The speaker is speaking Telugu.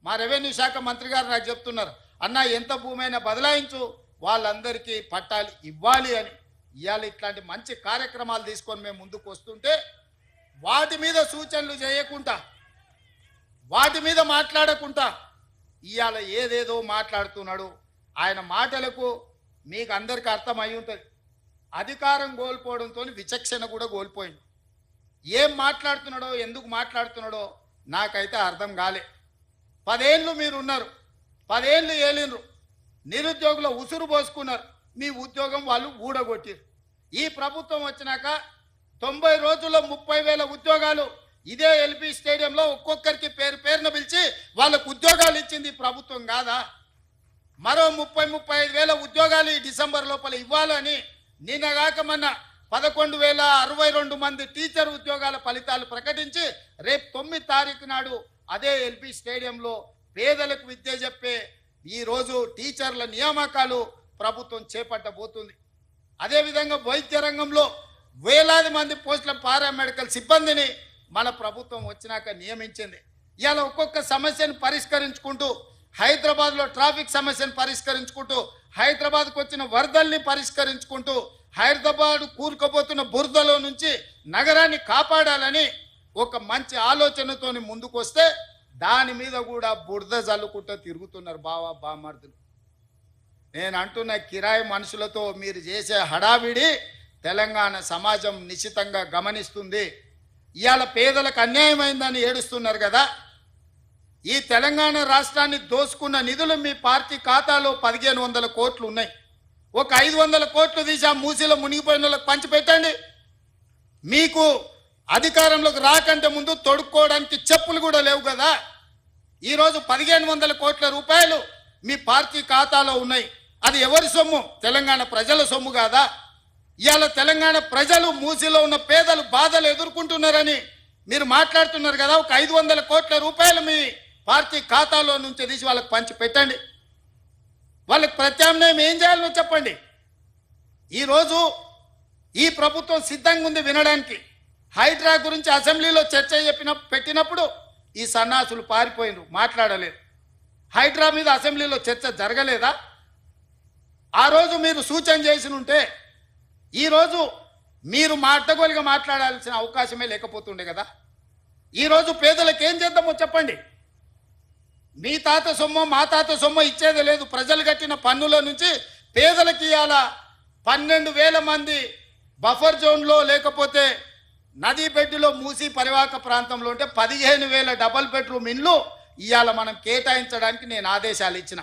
మా రెవెన్యూ శాఖ మంత్రి గారు నాకు చెప్తున్నారు, అన్న ఎంత భూమి అయినా బదలాయించు, వాళ్ళందరికీ పట్టాలు ఇవ్వాలి అని. ఇవాళ ఇట్లాంటి మంచి కార్యక్రమాలు తీసుకొని మేము ముందుకు వస్తుంటే వాటి మీద సూచనలు చేయకుండా, వాటి మీద మాట్లాడకుండా ఇవాళ ఏదేదో మాట్లాడుతున్నాడు. ఆయన మాటలకు మీకు అందరికీ అర్థమై ఉంటుంది. అధికారం కోల్పోవడంతో విచక్షణ కూడా కోల్పోయింది. ఏం మాట్లాడుతున్నాడో, ఎందుకు మాట్లాడుతున్నాడో నాకైతే అర్థం కాలే. 10 ఏళ్ళు మీరు ఉన్నారు, 10 ఏళ్ళు ఏలినరు, నిరుద్యోగుల ఉసురు పోసుకున్నారు, మీ ఉద్యోగం వాళ్ళు ఊడగొట్టారు. ఈ ప్రభుత్వం వచ్చినాక 90 రోజుల్లో 30,000 ఉద్యోగాలు ఇదే ఎల్బీ స్టేడియంలో ఒక్కొక్కరికి పేరు పేరున పిలిచి వాళ్ళకు ఉద్యోగాలు ఇచ్చింది ప్రభుత్వం కాదా? మరో 30-35,000 ఉద్యోగాలు ఈ డిసెంబర్ లోపల ఇవ్వాలని నిన్నగాక మొన్న 11,062 మంది టీచర్ ఉద్యోగాల ఫలితాలు ప్రకటించి రేపు 9 తారీఖు నాడు అదే ఎల్బీ స్టేడియంలో పేదలకు విద్య చెప్పే ఈరోజు టీచర్ల నియామకాలు ప్రభుత్వం చేపట్టబోతుంది. అదేవిధంగా వైద్య రంగంలో వేలాది మంది పోస్టుల పారామెడికల్ సిబ్బందిని మన ప్రభుత్వం వచ్చినాక నియమించింది. ఇవాళ ఒక్కొక్క సమస్యను పరిష్కరించుకుంటూ, హైదరాబాద్లో ట్రాఫిక్ సమస్యను పరిష్కరించుకుంటూ, హైదరాబాద్కు వచ్చిన వరదల్ని పరిష్కరించుకుంటూ, హైదరాబాద్ కూరుకుపోతున్న బురదలో నుంచి నగరాన్ని కాపాడాలని ఒక మంచి ఆలోచనతో ముందుకు వస్తే దాని మీద కూడా బురద జల్లుకుంటూ తిరుగుతున్నారు బామర్దులు. నేను అంటున్న కిరాయి మనుషులతో మీరు చేసే హడావిడి తెలంగాణ సమాజం నిశ్చితంగా గమనిస్తుంది. ఇవాళ పేదలకు అన్యాయమైందని ఏడుస్తున్నారు కదా. ఈ తెలంగాణ రాష్ట్రాన్ని దోసుకున్న నిధులు మీ పార్టీ ఖాతాలో 1,500 కోట్లు ఉన్నాయి. ఒక 500 కోట్లు తీసి ఆ మూసీలో మునిగిపోయిన వాళ్ళకి పంచిపెట్టండి. మీకు అధికారంలోకి రాకంటే ముందు తొడుక్కోవడానికి చెప్పులు కూడా లేవు కదా. ఈరోజు 1,500 కోట్ల రూపాయలు మీ పార్టీ ఖాతాలో ఉన్నాయి. అది ఎవరి సొమ్ము? తెలంగాణ ప్రజల సొమ్ము కాదా? ఇవాళ తెలంగాణ ప్రజలు మూసీలో ఉన్న పేదలు బాధలు ఎదుర్కొంటున్నారని మీరు మాట్లాడుతున్నారు కదా. ఒక 500 కోట్ల రూపాయలు మీ పార్టీ ఖాతాలో నుంచి తీసి వాళ్ళకి పంచి పెట్టండి. వాళ్ళకి ప్రత్యామ్నాయం ఏం చేయాలో చెప్పండి. ఈరోజు ఈ ప్రభుత్వం సిద్ధంగా ఉంది వినడానికి. హైడ్రా గురించి అసెంబ్లీలో చర్చ పెట్టినప్పుడు ఈ సన్నాసులు పారిపోయినరు, మాట్లాడలేదు. హైడ్రా మీద అసెంబ్లీలో చర్చ జరగలేదా? ఆ రోజు మీరు సూచన చేసి ఉంటే ఈరోజు మీరు అడ్డగోలుగా మాట్లాడాల్సిన అవకాశమే లేకపోతుండే కదా. ఈరోజు పేదలకు ఏం చేద్దామో చెప్పండి. మీ తాత సొమ్ము మా తాత సొమ్ము ఇచ్చేది లేదు. ప్రజలు కట్టిన పన్నుల నుంచి పేదలకు ఇవాళ 12,000 మంది బఫర్ జోన్లో లేకపోతే నదీ బెడ్డులో మూసి పరివాహక ప్రాంతంలో ఉంటే 15,000 డబల్ బెడ్రూమ్ ఇండ్లు ఇవాళ మనం కేటాయించడానికి నేను ఆదేశాలు ఇచ్చిన.